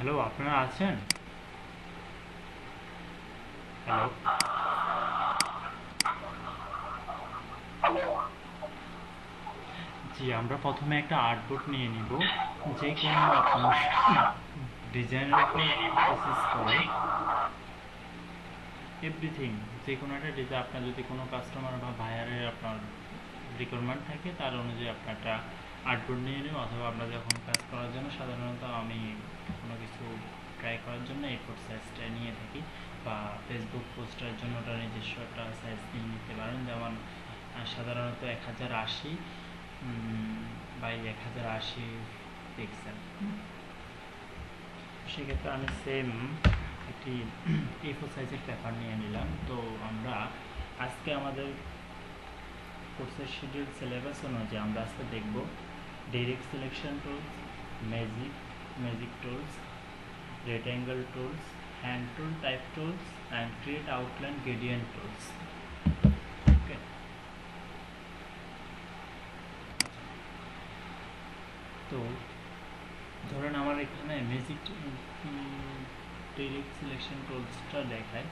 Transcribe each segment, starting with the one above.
Hello, আপনারা আছেন? Hello. জি, আমরা প্রথমে একটা আর্টবোর্ড নিয়ে নিব, যে কোনো আপনার ডিজাইনের উপর বেসিস করে এভরিথিং, যে কোনো একটা ডিজাইন আপনার যদি কোনো কাস্টমার বা বায়ারের আপনার রিকোয়ারমেন্ট থাকে তার অনুযায়ী আপনার একটা আর্টবোর্ড নিয়ে নিব, অথবা আমরা যখন কাজ করার জন্য সাধারণত আমি কোনো কিছু ট্রাই করার জন্য এই ফোর সাইজটা নিয়ে থাকি, বা ফেসবুক পোস্টারের জন্য ওটা নিজস্ব একটা সাইজ নিয়ে নিতে পারেন, যেমন সাধারণত 1080 বাই 1080 পিক্সেল। সেক্ষেত্রে আমি সেম একটি A4 সাইজের পেপার নিয়ে নিলাম। তো আমরা আজকে আমাদের কোর্সের শিডিউল সিলেবাস অনুযায়ী আমরা আজকে দেখব direct selection tools, magic tools, rectangle tools, hand tool, type tools and create outline gradient tools. Okay, তো ধরেন আমার এখানে ম্যাজিক ডাইরেক্ট সিলেকশন টুলসটা দেখায়।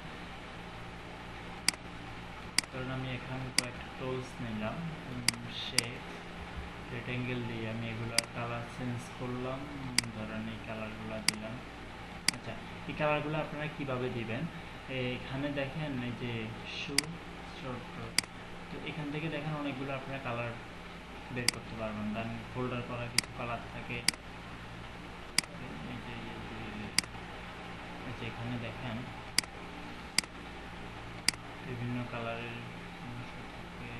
কারণ আমি এখানে কয়েকটা টুলস নিলাম, শেপ, রেক্ট্যাঙ্গেল দিয়ে আমি এগুলোর কালার চেঞ্জ করলাম, ধরেন এই কালারগুলো দিলাম। আচ্ছা, এই কালারগুলো আপনারা কিভাবে দিবেন? এখানে দেখেন এই যে শো শর্ট, তো এখান থেকে দেখেন অনেকগুলো আপনারা কালার বের করতে পারবেন। দেন ফোল্ডার করা কিছু কালার থাকে, এই যে এখানে দেখেন বিভিন্ন কালারের থাকে।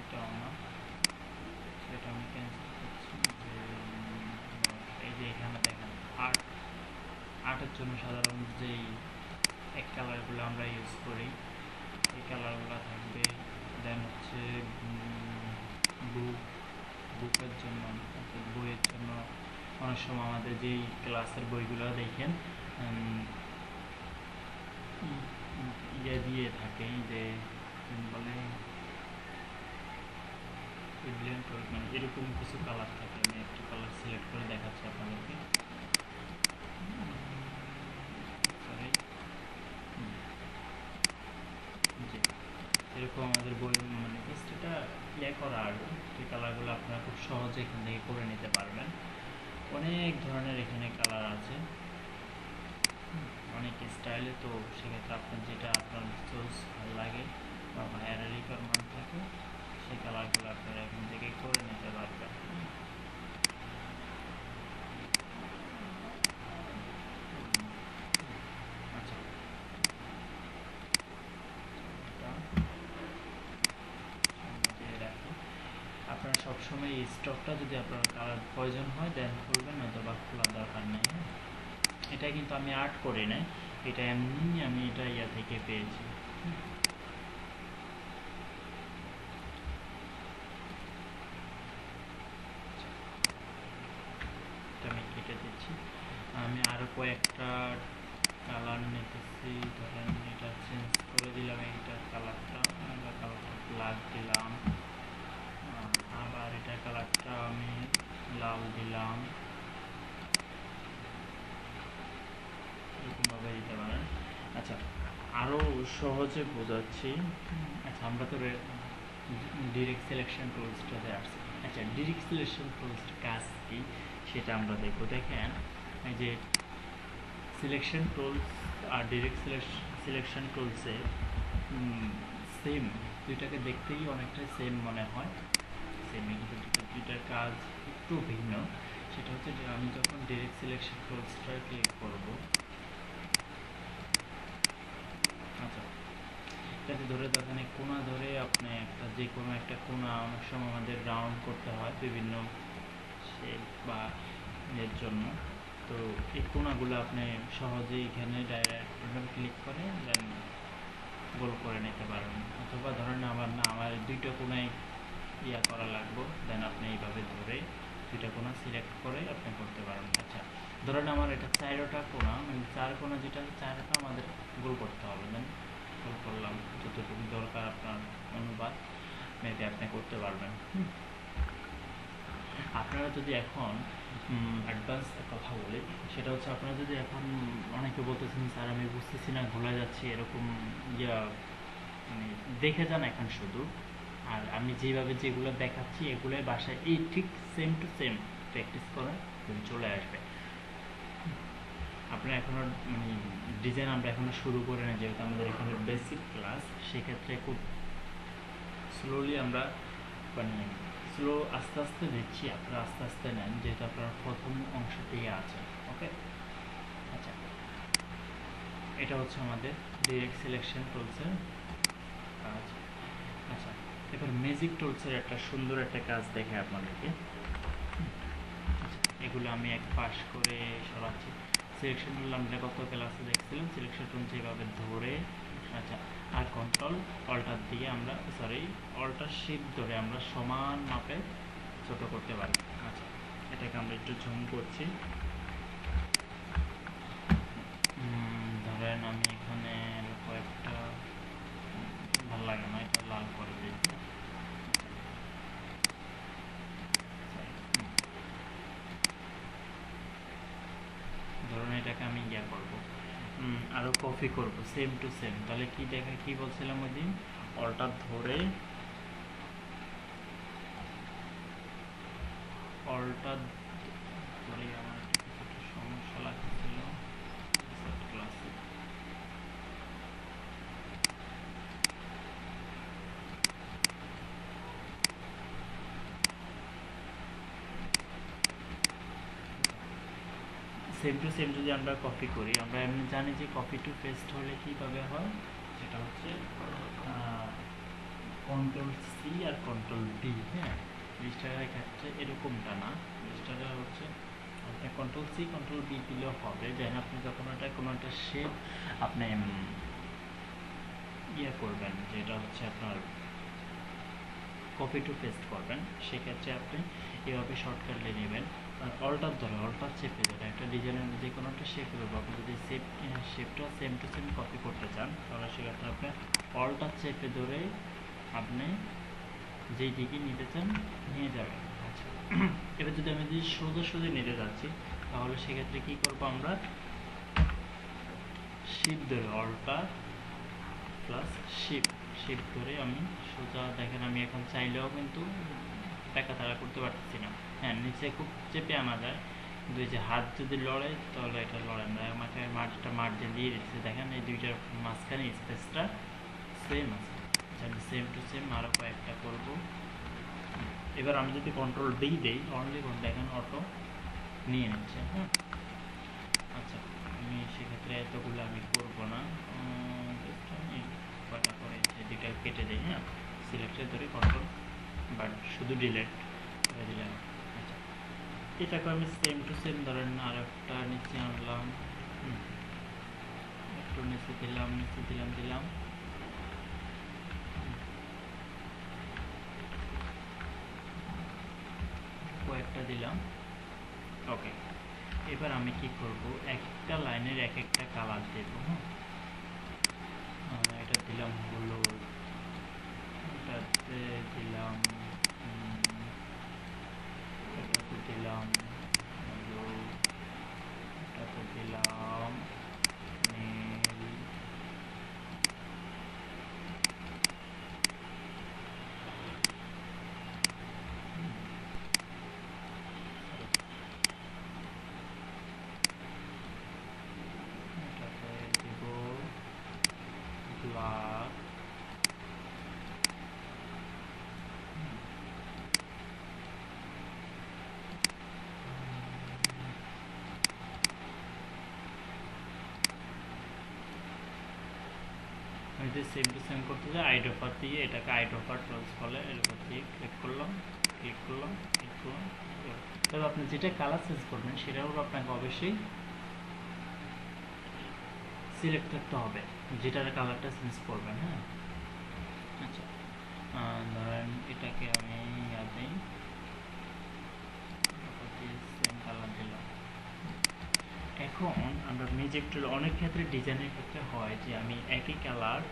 এটা না, সেটা আমি ক্যান্সেল করছি। যে এই যে এখানে দেখেন আর্টের জন্য সাধারণ যেই এক কালারগুলো আমরা ইউজ করি, এই কালারগুলো থাকবে। দেন হচ্ছে বুকের জন্য, বইয়ের জন্য অনেক সময় আমাদের যেই ক্লাসের বইগুলো দেখেন ইয়ে দিয়ে থাকে, যে বলে মানে এরকম কিছু কালার থাকে। আমি একটা কালার সিলেক্ট করে দেখাচ্ছি আপনাদেরকে। সরি, জি, এরকম আমাদের বই মানে হিস্ট্রিটা ইয়ে করা, আর এই কালারগুলো আপনারা খুব সহজে এখান থেকে করে নিতে পারবেন। অনেক ধরনের এখানে কালার আছে, অনেক স্টাইলে। তো সেক্ষেত্রে আপনার যেটা আপনার চয়েস ভালো লাগে বা ভাইয়ারের রিকোয়ারমেন্ট থাকে, সেই কালারগুলো আপনারা এখান থেকে করে নিতে পারবেন। আচ্ছা, আপনারা সবসময় এই স্টকটা যদি আপনার কালার প্রয়োজন হয় দেন খুলবেন, নয়তো বা খোলার দরকার নেই। এটা কিন্তু আমি আর্ট করি নাই, এটা এমনি আমি এটা ইয়া থেকে পেয়েছি। আমি কেটে দিচ্ছি। আমি আরও কয়েকটা কালার নিতেছি। ধরেন এটা চেঞ্জ করে দিলাম, এইটা কালারটা ব্ল্যাক দিলাম, আবার এটা কালারটা আমি লাল দিলাম। এরকমভাবে দিতে পারেন। আচ্ছা, আরও সহজে বোঝাচ্ছি। আচ্ছা, আমরা তো ডিরেক্ট সিলেকশন টুলসটাতে আসছি। আচ্ছা, ডিরেক্ট সিলেকশন টুলসটার কাজ কি সেটা আমরা দেখব। দেখেন এই যে সিলেকশন টুলস আর ডিরেক্ট সিলেকশন টুলসে সেম, দুইটাকে দেখতেই অনেকটা সেম মনে হয়, সেমই, কিন্তু দুইটার কাজ একটু ভিন্ন। সেটা হচ্ছে যে আমি যখন ডিরেক্ট সিলেকশন টুলসটা ক্লিক করব, আচ্ছা, এটাতে ধরে দেখেন কোনা ধরে আপনি একটা যে কোনো একটা কোনা অনেক সময় আমাদের রাউন্ড করতে হয় বিভিন্ন শেপ বা এর জন্য। তো এই কোনাগুলো আপনি সহজেই এখানে ডাইরেক্ট ক্লিক করে দেন গোল করে নিতে পারবেন। অথবা ধরেন আমার দুইটা কোনায় ইয়া করা লাগবে, দেন আপনি এইভাবে ধরে দুইটা কোনা সিলেক্ট করে আপনি করতে পারবেন। আচ্ছা, ধরেন আমার এটা 4টা কোনা, মানে 4 কোনা যেটা 4টা আমাদের গোল করতে হবে। দেন গোল করলাম, যতটুকু দরকার আপনার অনুপাত মেপে আপনি করতে পারবেন। আপনারা যদি এখন অ্যাডভান্স কথা বলি, সেটা হচ্ছে আপনারা যদি এখন অনেকে বলতেছেন স্যার আমি বুঝতেছি না, ভুলে যাচ্ছি, এরকম ইয়া মানে দেখে যান এখন শুধু। আর আমি যেভাবে যেগুলো দেখাচ্ছি এগুলোই বাসায় এই ঠিক সেম টু সেম প্র্যাকটিস করা চলে আসবে। আপনারা এখনও মানে ডিজাইন আমরা এখনও শুরু করে না, যেহেতু আমাদের এখানে বেসিক ক্লাস, সেক্ষেত্রে খুব স্লোলি আমরা মানে স্লো আস্তে আস্তে দিচ্ছি, আপনারা আস্তে আস্তে নেন, যেহেতু আপনার প্রথম অংশতেই আছে। ওকে, আচ্ছা, এটা হচ্ছে আমাদের ডিরেক্ট সিলেকশন টুলসের কাজ। আচ্ছা, এবার ম্যাজিক টুলসের একটা সুন্দর একটা কাজ দেখে আপনাদেরকে। আচ্ছা, এগুলো আমি এক পাশ করে সরাচ্ছি। সিলেকশন টুল আমরা কত ক্লাসে দেখছিলাম, সিলেকশন টুল যেভাবে ধরে, আচ্ছা, আর কন্ট্রোল অল্টার দিয়ে আমরা অল্টার শিফট ধরে আমরা সমান মাপে ছোট করতে পারি। আচ্ছা, এটাকে আমরা একটু জুম করছি। ধরেন আমি এখানে কয়েকটা ভালো লাগে না, এটা লাল করে দিই। ধরুন এটাকে আমি ইয়া করবো, আরও কপি করব সেম টু সেম। তাহলে কি দেখা কি বলছিলাম ওই দিন, অল্টার ধরে অল্টার ধরে আমার একটা সমস্যা লাগছিল ক্লাসে। সেম টু সেম যদি আমরা কপি করি, আমরা এমনি জানি যে কপি টু পেস্ট হলে কীভাবে হয়, সেটা হচ্ছে কন্ট্রোল সি আর কন্ট্রোল ডি। হ্যাঁ, রেজিস্টারের ক্ষেত্রে এরকমটা না, রেজিস্টারে হচ্ছে আপনি কন্ট্রোল সি কন্ট্রোল বি দিলেও হবে। যেন আপনি যখন কোনো একটা শেপ আপনি ইয়ে করবেন, যেটা হচ্ছে আপনার কপি টু পেস্ট করবেন, সেক্ষেত্রে আপনি এভাবে শর্টকাট নিয়ে নেবেন। অল্টার ধরে অল্টার চেপে ধরে একটা ডিজাইনের যে কোনো একটা শেপ করবো, আপনি যদি শেপটা সেম টু সেম কপি করতে চান, তাহলে সেক্ষেত্রে আপনি অল্টার চেপে ধরে আপনি যেই দিকে নিতে চান নিয়ে যাবেন। আচ্ছা, এবার যদি আমি যদি সোজা নিতে যাচ্ছি, তাহলে সেক্ষেত্রে কী করবো, আমরা শিপ ধরে অল্টার প্লাস শিপ ধরে আমি সোজা, দেখেন আমি এখন চাইলেও কিন্তু টাকা তাড়া করতে পারতেছি না। হ্যাঁ, নিচে খুব চেপে আনা যায়, কিন্তু এই যে হাত যদি লড়ে তাহলে এটা লড়ে না। আমাকে মার্জিন দিয়ে দিচ্ছে, দেখেন এই দুইটার মাঝখানে স্পেসটা সেম আছে। আমি সেম টু সেম আরও কয়েকটা করব। এবার আমি যদি কন্ট্রোল দেই অনলি দেখেন অটো নিয়ে নিচ্ছে। হ্যাঁ, আচ্ছা, আমি সেক্ষেত্রে এতগুলো আমি করবো না, আমি কটা করে দুইটা কেটে দিই। হ্যাঁ, সিলেক্টে ধরে কন্ট্রোল বাট শুধু ডিলেট করে দিলাম। আচ্ছা, এটাকে আমি সেম টু সেম ধরেন আর একটা নিচে আনলাম, একটু নিচে দিলাম কয়েকটা দিলাম। ওকে, এবার আমি কি করব, একটা লাইনের এক একটা কালার দেব। হ্যাঁ, এটা দিলাম হলুদ, এটাতে দিলাম এটাতে দিলাম হলুদ, এটাতে দিলাম নীল, এটাতে দিব ব্ল্যাক, আমি যদি সেম টু সেম করতে চাই আইড্রপার দিয়ে, এটাকে আইড্রপার টুলস বলে, এর উপর দিয়ে ক্লিক করলাম। তবে আপনি যেটা কালার চেঞ্জ করবেন সেটার উপর আপনাকে অবশ্যই সিলেক্ট করতে হবে, যেটার কালারটা চেঞ্জ করবেন। হ্যাঁ, আচ্ছা, ধরেন এটাকে আমি সেম কালার দিলাম। এখন আমরা ম্যাজিক টুল অনেক ক্ষেত্রে ডিজাইনের ক্ষেত্রে হয় যে আমি একই কালার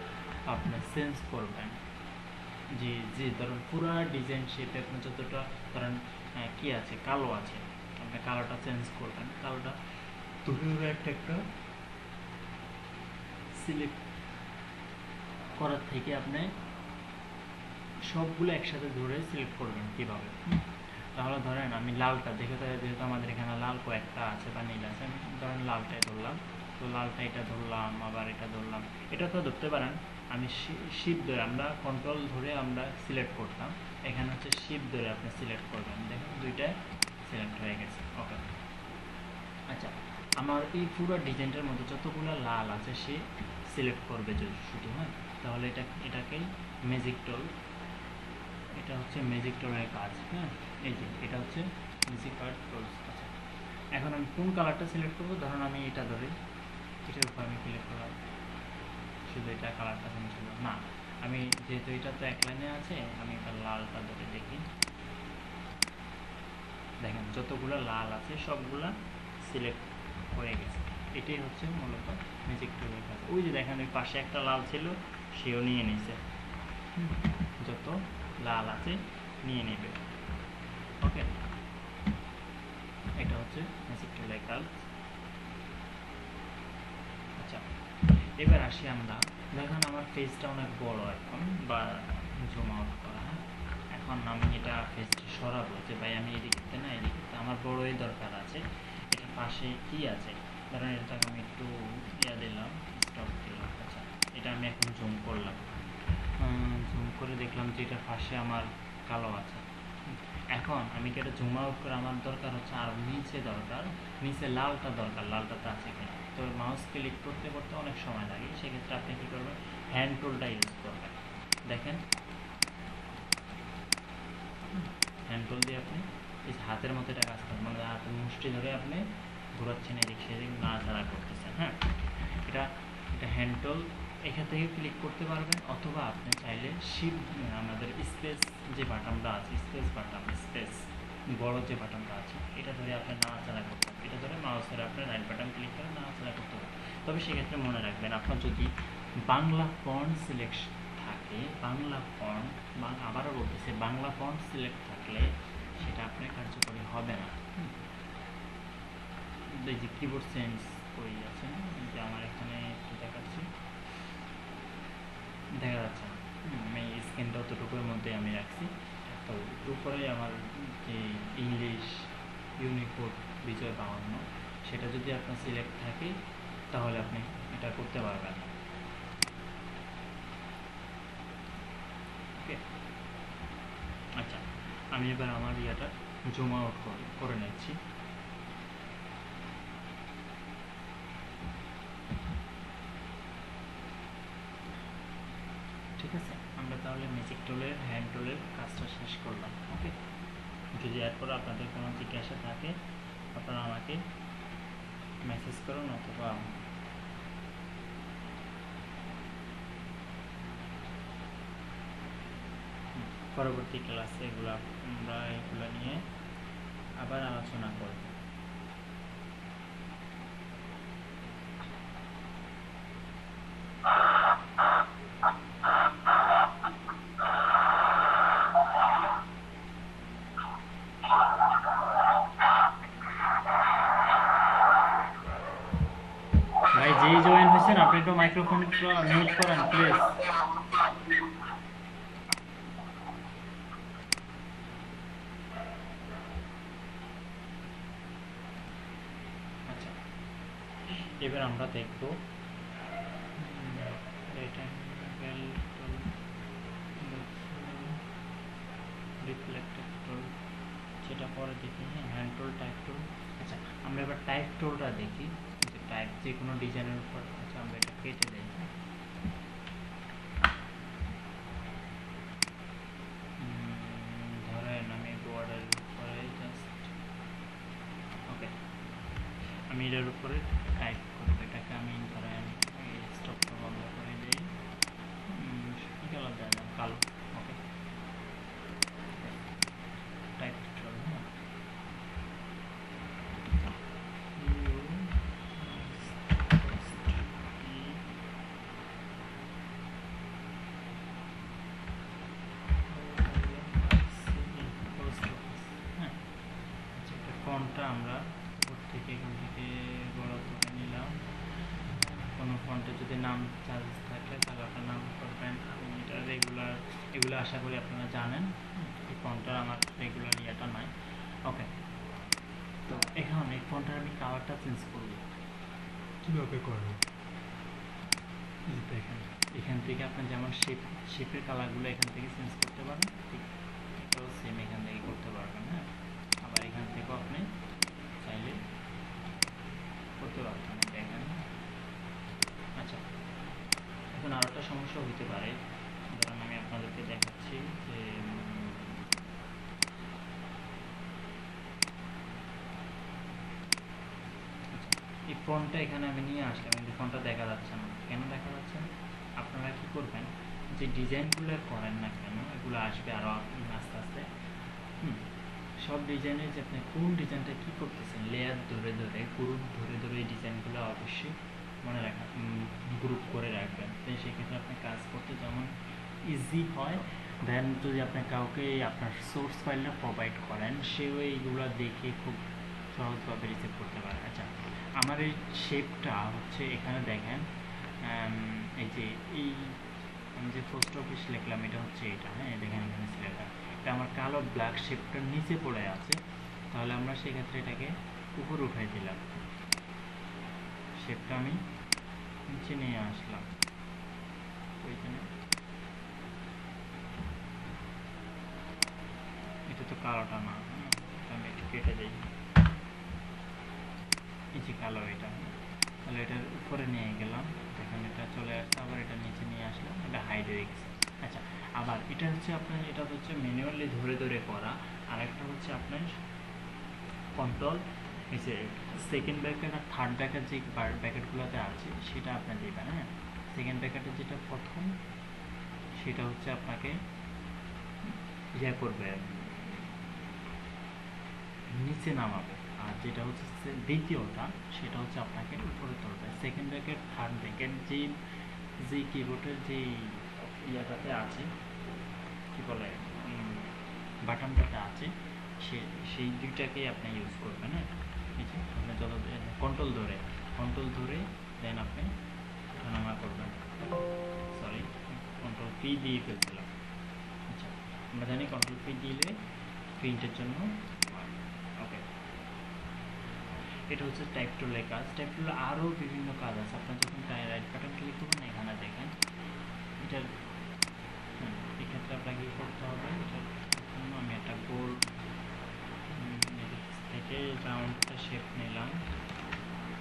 আপনি চেঞ্জ করবেন, যে ধরুন পুরো ডিজাইন শেপে আপনি যতটা ধরেন কি আছে, কালো আছে, আপনি কালারটা চেঞ্জ করবেন, কালারটা ধরে একটা একটা সিলেক্ট করার থেকে আপনি সবগুলো একসাথে ধরে সিলেক্ট করবেন কীভাবে। তাহলে ধরেন আমি লালটা দেখে, যেহেতু আমাদের এখানে লাল কয়েকটা আছে বা নীল আছে, আমি ধরেন লালটাই ধরলাম, তো লালটা এটা ধরলাম, আবার এটা ধরলাম, এটা তো ধরতে পারেন। আমি শিপ ধরে, আমরা কন্ট্রোল ধরে আমরা সিলেক্ট করতাম, এখানে হচ্ছে শিপ ধরে আপনি সিলেক্ট করবেন, দেখেন দুইটাই সিলেক্ট হয়ে গেছে। ওকে, আচ্ছা, আমার এই পুরো ডিজাইনটার মধ্যে যতগুলো লাল আছে সে সিলেক্ট করবে যদি শুধু, হ্যাঁ, তাহলে এটাকেই ম্যাজিক টুল, এটা হচ্ছে ম্যাজিক টুলের কাজ। হ্যাঁ, এই যে এটা হচ্ছে ম্যাজিক কার্ড টুলস। আচ্ছা, এখন আমি কোন কালারটা সিলেক্ট করবো, ধরুন আমি এটা ধরি, এটার উপর আমি ক্লিক করলাম, শুধু এটা কালারটা চেঞ্জ হলো না, আমি যেহেতু এটা তো এক লাইনে আছে, আমি এটা লালটা ধরে দেখি, দেখেন যতগুলো লাল আছে সবগুলা সিলেক্ট হয়ে গেছে। এটাই হচ্ছে মূলত ম্যাজিক টুলের কাজ। ওই যে দেখেন ওই পাশে একটা লাল ছিল, সেও নিয়ে নিছে, যত লাল আছে নিয়ে নেবে। ওকে, এটা হচ্ছে ম্যাজিক টুলের কাজ। আচ্ছা, এবার আসি আমরা, দেখেন আমার ফেসটা অনেক বড় এখন, বা জুম আউট করা, এখন আমি এটা ফেসটা সরাবো, যে ভাই আমি এদিকে না এদিকে, আমার বড়ই দরকার আছে। এটা পাশে কি আছে, ধরেন এটাকে আমি একটু দিলাম, স্টপ দিলাম। আচ্ছা, এটা আমি এখন জুম করলাম, জুম করে দেখলাম যে এটার পাশে আমার কালো আছে। এখন আমি কি এটা জুম আউট করে, আমার দরকার হচ্ছে আর নিচে দরকার, নিচে লালটা দরকার, লালটাতে আছে কিনা। তো মাউস ক্লিক করতে করতে অনেক সময় লাগে, সেক্ষেত্রে আপনি কী করবেন, হ্যান্ড টুলটা ইউজ করবেন। দেখেন হ্যান্ড টুল দিয়ে আপনি এই হাতের মতো এটা কাজ করেন, মানে হাতের মুষ্টি ধরে আপনি ঘোরাচ্ছেন এদিক সেদিক, নাড়াচাড়া করতেছেন। হ্যাঁ, এটা এটা হ্যান্ড টুল, এখান থেকে ক্লিক করতে পারবেন, অথবা আপনি চাইলে শিফট, আমাদের স্পেস যে বাটনটা আছে, স্পেস বাটন, স্পেস বড় যে বাটনটা আছে, এটা ধরে আপনি নাড়াচাড়া করতে হবে, এটা ধরে মাউস ধরে আপনি রাইট বাটন ক্লিক করে নাড়াচাড়া করতে হবে। তবে সেক্ষেত্রে মনে রাখবেন, আপনার যদি বাংলা ফন্ট সিলেকশন থাকে, বাংলা ফন্ট, আবারও বলতেছে, বাংলা ফন্ট সিলেক্ট থাকলে সেটা আপনার কার্যকরী হবে না। এই যে কিবোর্ড চেঞ্জ করে যাচ্ছে, যে আমার এখানে একটু দেখাচ্ছি, দেখা যাচ্ছে না, আমি স্ক্রিনটা অতটুকুর মধ্যে আমি রাখছি। তো উপরে আমার যে ইংলিশ ইউনিকোড বিজয় 52, সেটা যদি আপনার সিলেক্ট থাকে তাহলে আপনি এটা করতে পারবেন। ওকে, আচ্ছা, আমি এবার আমার ইয়াটা জুম আউট করে নিচ্ছি। ঠিক আছে, আমরা তাহলে ম্যাজিক টুলের, হ্যান্ড টুলের কাজটা শেষ করলাম। ওকে, যদি এরপর আপনাদের কোনো জিজ্ঞাসা থাকে আপনারা আমাকে মেসেজ করুন, অথবা পরবর্তী ক্লাসে আমরা এগুলো নিয়ে আবার আলোচনা করব। ভাই যেই জয়েন হয়েছেন আপনি একটু মাইক্রোফোন মিউট করেন প্লিজ। আচ্ছা, এবার আমরা দেখব রিফ্লেক্টেড টুল, সেটা পরে দেখি। হ্যান্ড টুল, টাইপ টুল। আচ্ছা, আমরা এবার টাইপ টুলটা দেখি, যে টাইপ যে কোনো ডিজাইনের উপর। আচ্ছা, আমরা এটা কেটে দিই। ধরেন আমি বোর্ডের উপরে জাস্ট, ওকে, আমি এটার উপরে টাইপ করবো, এটাকে আমি ধরেন স্টপটা বন্ধ করে দিই, কালার দেওয়া কালো। ওকে, টাইপ টুল, হ্যাঁ, ফন্টটা আমরা উপর থেকে এখান থেকে বড় করে নিলাম। কোনো ফন্টে যদি নাম চার্জ থাকে তাহলে আপনার নাম করবেন। আমি এটা রেগুলার, এগুলো আশা করি আপনারা জানেন। এই ফন্টটা আমার রেগুলার ইয়েটা নাই। ওকে, তো এখন এই ফন্টটার আমি কালারটা চেঞ্জ করব। কীভাবে করব? দেখেন এখান থেকে আপনি যেমন শেপের কালারগুলো এখান থেকে চেঞ্জ করতে পারেন, ঠিক এটাও সেম এখান থেকে করতে পারবেন। হ্যাঁ, আবার এখান থেকেও আপনি চাইলে করতে পারবেন। দেখেন, আচ্ছা এখন আর একটা সমস্যা হতে পারে, ধরুন আমি আপনাদেরকে দেখাচ্ছি যে এই ফন্টটা এখানে আমি নিয়ে আসলাম, কিন্তু ফন্টটা দেখা যাচ্ছে না। কেন দেখা যাচ্ছে না? আপনারা কি করবেন, যে ডিজাইনগুলো করেন না কেন এগুলো আসবে আরও আস্তে আস্তে। সব ডিজাইনে যে আপনি কোন ডিজাইনটা কী করতেছেন, লেয়ার ধরে ধরে গ্রুপ ধরে ধরে এই ডিজাইনগুলো অবশ্যই মনে রাখা, গ্রুপ করে রাখবেন। তো সেক্ষেত্রে আপনি কাজ করতে যেমন ইজি হয়, দেন যদি আপনি কাউকে আপনার সোর্স ফাইলটা প্রোভাইড করেন, সেও এইগুলো দেখে খুব সহজভাবে রিসিভ করতে পারে। আচ্ছা, আমার এই শেপটা হচ্ছে এখানে দেখেন, এই যে এই আমি যে পোস্ট অফিস লিখলাম এটা হচ্ছে এটা। হ্যাঁ, দেখেন এখানে সিলেক্ট, এটা আমার কালো ব্ল্যাক শেপটা নিচে পড়ে আছে, তাহলে আমরা সেক্ষেত্রে এটাকে উপরে উঠাই দিলাম, শেপটা আমি নিচে নিয়ে আসলাম। ওইখানে এটা তো কালোটা না, আমি একটু কেটে দিই, এই যে কালো এটা, তাহলে এটার উপরে নিয়ে গেলাম, দেখেন এটা চলে আসছে, আবার এটা নিচে নিয়ে আসলাম, এটা হাইড হয়ে গেছে। আচ্ছা, আবার এটা হচ্ছে আপনার, এটা হচ্ছে ম্যানুয়ালি ধরে ধরে করা, আর একটা হচ্ছে আপনার কন্ট্রোল, এই যে সেকেন্ড ব্র্যাকেট আর থার্ড ব্র্যাকেট যে ব্র্যাকেটগুলোতে আছে সেটা আপনার দেবেন। হ্যাঁ, সেকেন্ড ব্র্যাকেটের যেটা প্রথম সেটা হচ্ছে আপনাকে ইয়ে করবে, নিচে নামাবে, আর যেটা হচ্ছে দ্বিতীয়টা সেটা হচ্ছে আপনাকে উপরে তুলবে। সেকেন্ড ব্র্যাকেট থার্ড ব্র্যাকেট যে কিবোর্ডের যেই ইয়াটাতে আছে, কী বলে, বাটনটাতে আছে, সেই দুইটাকেই আপনি ইউজ করবেন। হ্যাঁ, এই যে আপনি যত কন্ট্রোল ধরে দেন আপনি ওঠানামা করবেন। সরি, কন্ট্রোল পি দিয়ে ফেলছিলাম। আচ্ছা, আমরা জানি কন্ট্রোল পি দিলে প্রিন্টের জন্য। ওকে, এটা হচ্ছে টাইপ টুলের কাজ। টাইপ টুলে আরও বিভিন্ন কাজ আছে। আপনার যখন রাইট বাটন ক্লিক করবেন এখানে দেখেন, এটার এক্ষেত্রে আপনাকে কী করতে হবে, এটার জন্য আমি একটা গোল থেকে রাউন্ডটা শেপ নিলাম।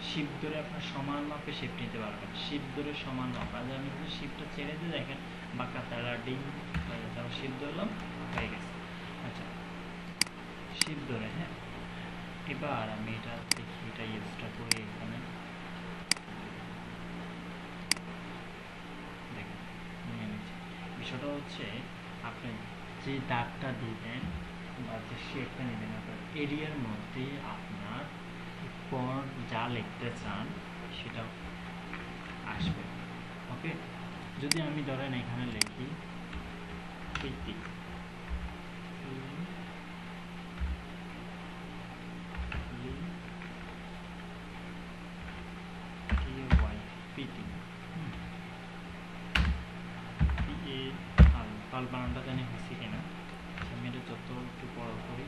শিপ ধরে আপনার সমান মাপে শেপ নিতে পারবেন, শিপ ধরে সমান মাপ। আর আমি যদি শিপটা ছেড়ে দিয়ে দেখেন বাঁকা তারা ডিম হয়ে গেছে, আবার শিপ ধরলাম, হয়ে গেছে। আচ্ছা, শিপ ধরে, হ্যাঁ, এবার আমি এটা দেখি, এটা ইউজটা করি এখানে, দেখেন নিয়ে নিচ্ছি। বিষয়টা হচ্ছে আপনি যে দাগটা দিবেন বা যে শেপটা নেবেন, আপনার এরিয়ার মধ্যে আপনার পর যা লিখতে চান সেটা আসবে। ওকে, যদি আমি ধরেন এখানে লিখি প্রীতি, পাল বানানটা জানি হয়েছে কিনা, আমি এটা যত একটু বড় করি।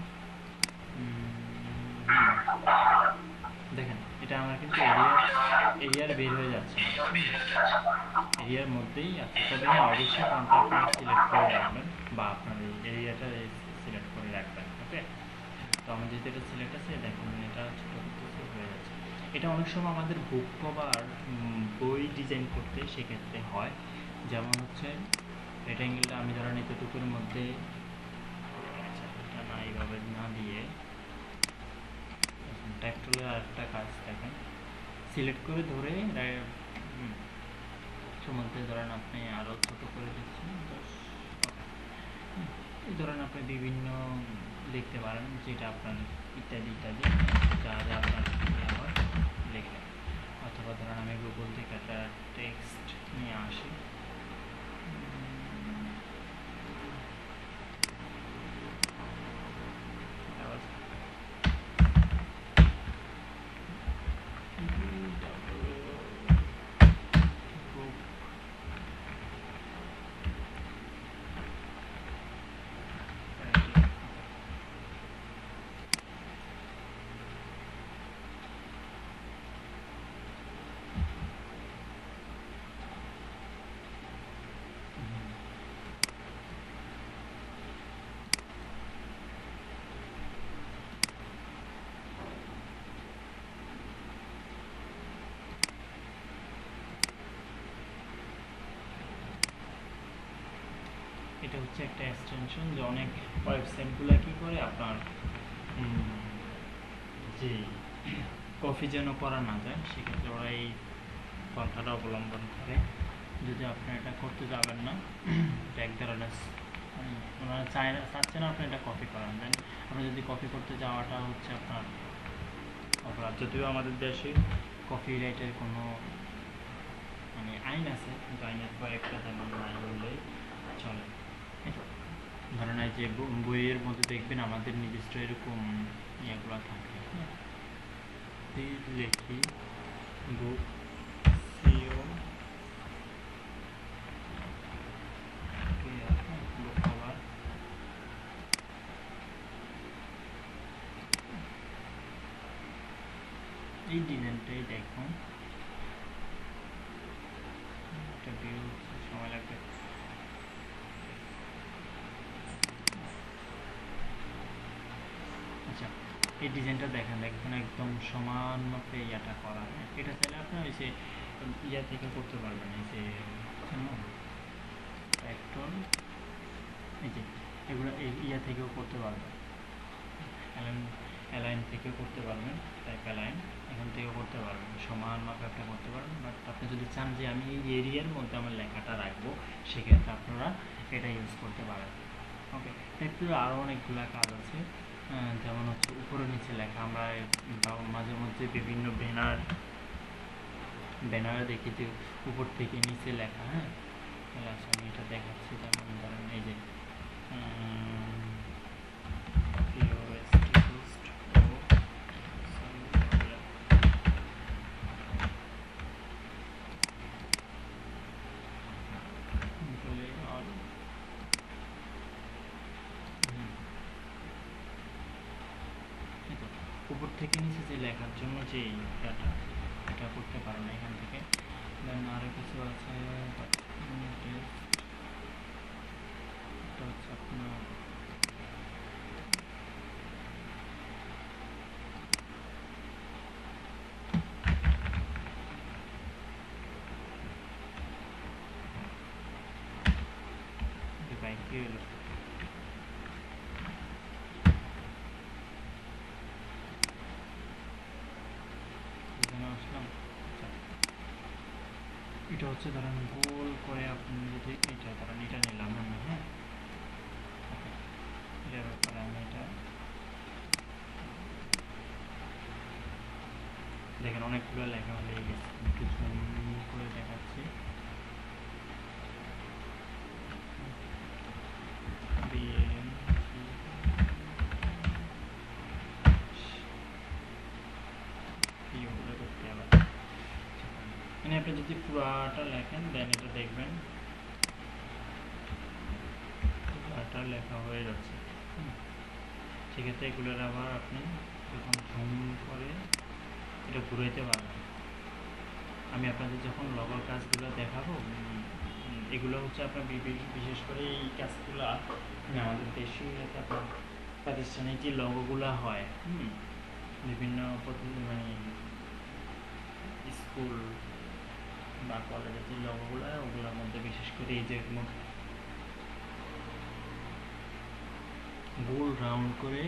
দেখেন এটা আমার কিন্তু এরিয়ার বের হয়ে যাচ্ছে, এরিয়ার মধ্যেই আছে। তবে হ্যাঁ, অবশ্যই ফন্টটা আপনারা সিলেক্ট করে রাখবেন বা আপনার এই এরিয়াটা সিলেক্ট করে রাখবেন। ওকে, তো আমার যেহেতু এটা সিলেক্ট আছে, দেখুন এটা ছোটো ছোটো হয়ে যাচ্ছে। এটা অনেক সময় আমাদের বুক কভার বই ডিজাইন করতে সেক্ষেত্রে হয়, যেমন হচ্ছে রেক্ট্যাঙ্গেলটা আমি ধরেন এতটুকুর মধ্যে, আচ্ছা এটা না এইভাবে না দিয়ে টাইপ টুলের আরেকটা কাজ দেখেন, সিলেক্ট করে ধরে মধ্যে ধরেন আপনি আরও ছোটো করে দিচ্ছেন, এই ধরেন আপনি বিভিন্ন লিখতে পারেন যেটা আপনার ইত্যাদি ইত্যাদি যা যা আপনার হয় লিখলেন। অথবা ধরেন আমি গুগল থেকে একটা টেক্সট নিয়ে আসি, এটা হচ্ছে একটা এক্সটেনশন, যে অনেক ওয়েবসাইটগুলো কী করে আপনার যে কপি যেন করা না যায়, সেক্ষেত্রে ওরা এই পন্থাটা অবলম্বন করে। যদি আপনি এটা করতে যাবেন না, এটা এক ধরনের ওনারা চাচ্ছে না আপনি এটা কপি করেন, দেন আপনি যদি কপি করতে যাওয়াটা হচ্ছে আপনার অপরাধ। যদিও আমাদের দেশে কপিরাইটের কোনো মানে আইন আছে, কিন্তু আইনের কয়েকটা তেমন নাই বললেই চলে। ধরেন এই যে বইয়ের মধ্যে দেখবেন আমাদের নিজস্ব এরকম ইয়েগুলো থাকে, হ্যাঁ, লিখি বুক সিও বুক কভার, এই ডিজাইনটাই দেখুন, একটা ভিউ সময় লাগবে। আচ্ছা, এই ডিজাইনটা দেখেন একদম সমান মাপে ইয়াটা করা। এটা চাইলে আপনি ওই যে ইয়া থেকে করতে পারবেন, এই যে ট্র্যাক্টর, এই যে এগুলো এই ইয়া থেকেও করতে পারবেন, অ্যালাইন থেকেও করতে পারবেন, টাইপ অ্যালাইন এখান থেকেও করতে পারবেন, সমান মাপে আপনি করতে পারবেন। বাট আপনি যদি চান যে আমি এই এরিয়ার মধ্যে আমার লেখাটা রাখবো, সেক্ষেত্রে আপনারা এটা ইউজ করতে পারেন। ওকে, ট্র্যাক্টরে আরও অনেকগুলো কাজ আছে, যেমন হচ্ছে উপরে নিচে লেখা। আমরা মাঝে মধ্যে বিভিন্ন ব্যানারে দেখি যে উপর থেকে নিচে লেখা, হ্যাঁ, তাহলে আচ্ছা আমি এটা দেখাচ্ছি। যেমন ধরেন এই যে উপর থেকে নিচে যে লেখার জন্য যে ডাটা, এটা করতে পারো না এখান থেকে। দেন আরও কিছু আছে, এটা হচ্ছে আপনার কি হলো, আসলাম। আচ্ছা, এটা হচ্ছে ধরেন গোল করে আপনি যদি এটা ধরেন এটা নিলাম আমি, হ্যাঁ, ওকে, এটার ব্যাপারে আমি এটা দেখেন অনেকগুলো লেখা হয়ে গেছে, একটু জুম করে দেখাচ্ছি। আপনি যদি পুরাটা লেখেন দেন এটা দেখবেন পুরাটা লেখা হয়ে যাচ্ছে। সেক্ষেত্রে এগুলোর আবার আপনি যখন জুম করে এটা ঘুরাইতে পারবেন। আমি আপনাদের যখন লগোর কাজগুলো দেখাবো, এগুলো হচ্ছে আপনার বিশেষ করে এই কাজগুলো আমাদের দেশীয় আপনার প্রাতিষ্ঠানিক যে লগোগুলো হয়, বিভিন্ন মানে স্কুল বা কলেজের যে লগোগুলো হয় ওগুলোর মধ্যে বিশেষ করে এই যে গোল রাউন্ড করে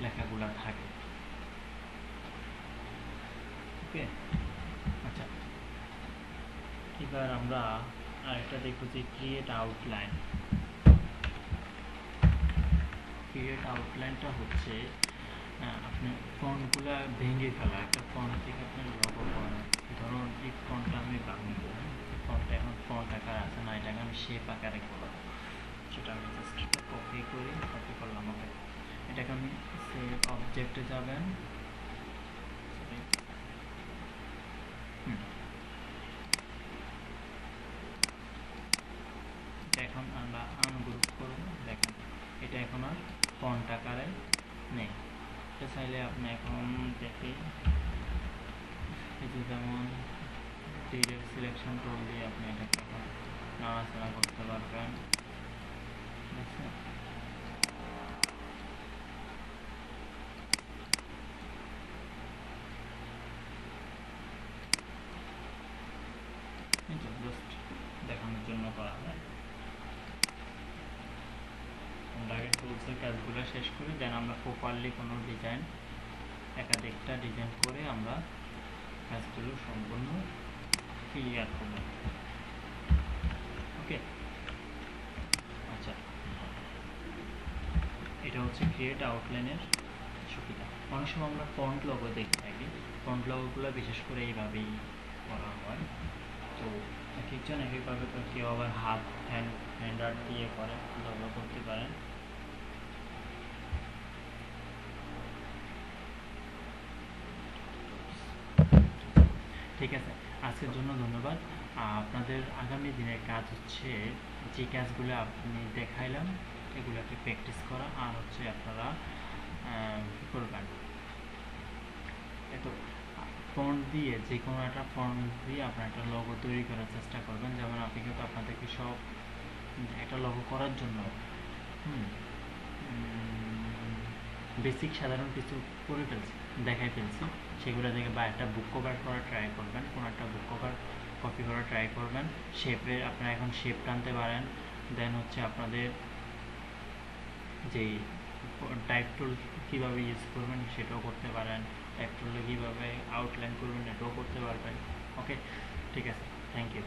লেখাগুলা থাকে। ওকে, আচ্ছা, এবার আমরা আরেকটা দেখব যে ক্রিয়েট আউটলাইন। ক্রিয়েট আউটলাইনটা হচ্ছে আপনি ফন্টগুলো ভেঙে ফেলা, একটা ফন্ট থেকে আপনি লগো করেন। ধরুন এই ফন্টটা আমি ভাঙবো, ফন্টটা এখন ফন্ট আকার আছে না, এটাকে আমি শেপ আকারে করবো। সেটা আমি জাস্ট কপি করি, কপি করলাম। ওকে, এটাকে আমি সেভ অবজেক্টে যাবেন, এখন আমরা আনগ্রুপ করব। দেখেন এটা এখন আর ফন্ট আকারে নেই। এটা চাইলে আপনি এখন দেখি এই যে যেমন ডিরেক্ট সিলেকশন টুল দিয়ে আপনি এটাকে এখন নাড়াচাড়া করতে পারবেন। বুঝছেন? জাস্ট দেখানোর জন্য করা যায়। দেন আমরা প্রপারলি কোনো ডিজাইন একাধিকটা ডিজাইন করে আমরা কাজগুলো সম্পূর্ণ ক্লিয়ার করব। ওকে, আচ্ছা, এটা হচ্ছে ক্রিয়েট আউটলাইনের সুবিধা। অনেক সময় আমরা ফন্ট লোগো দেখে থাকি, ফন্ট লোগোগুলো বিশেষ করে এইভাবেই করা হয়। তো এক একজন এক একভাবে কেউ আবার হাত হ্যান্ড আর্ট দিয়ে করে, লোগো করতে পারেন। ঠিক আছে, আজকের জন্য ধন্যবাদ। আপনাদের আগামী দিনের কাজ হচ্ছে যে কাজগুলো আপনি দেখাইলাম এগুলোকে প্র্যাকটিস করা, আর হচ্ছে আপনারা কী করবেন, তো ফন্ট দিয়ে যে কোনো একটা ফন্ট দিয়ে আপনার একটা লোগো তৈরি করার চেষ্টা করবেন। যেমন আপনি কিন্তু আপনাদেরকে সব একটা লোগো করার জন্য বেসিক সাধারণ কিছু করে ফেলছি, দেখাই ফেলছি, সেগুলো থেকে বা একটা বুক কভার করা ট্রাই করবেন, কোনো একটা বুক কভার কপি করা ট্রাই করবেন। শেপের আপনারা এখন শেপ টানতে পারেন। দেন হচ্ছে আপনাদের যেই টাইপ টুল কীভাবে ইউজ করবেন সেটাও করতে পারেন, টাইপ টুলে কীভাবে আউটলাইন করবেন এটাও করতে পারবেন। ওকে, ঠিক আছে, থ্যাংক ইউ।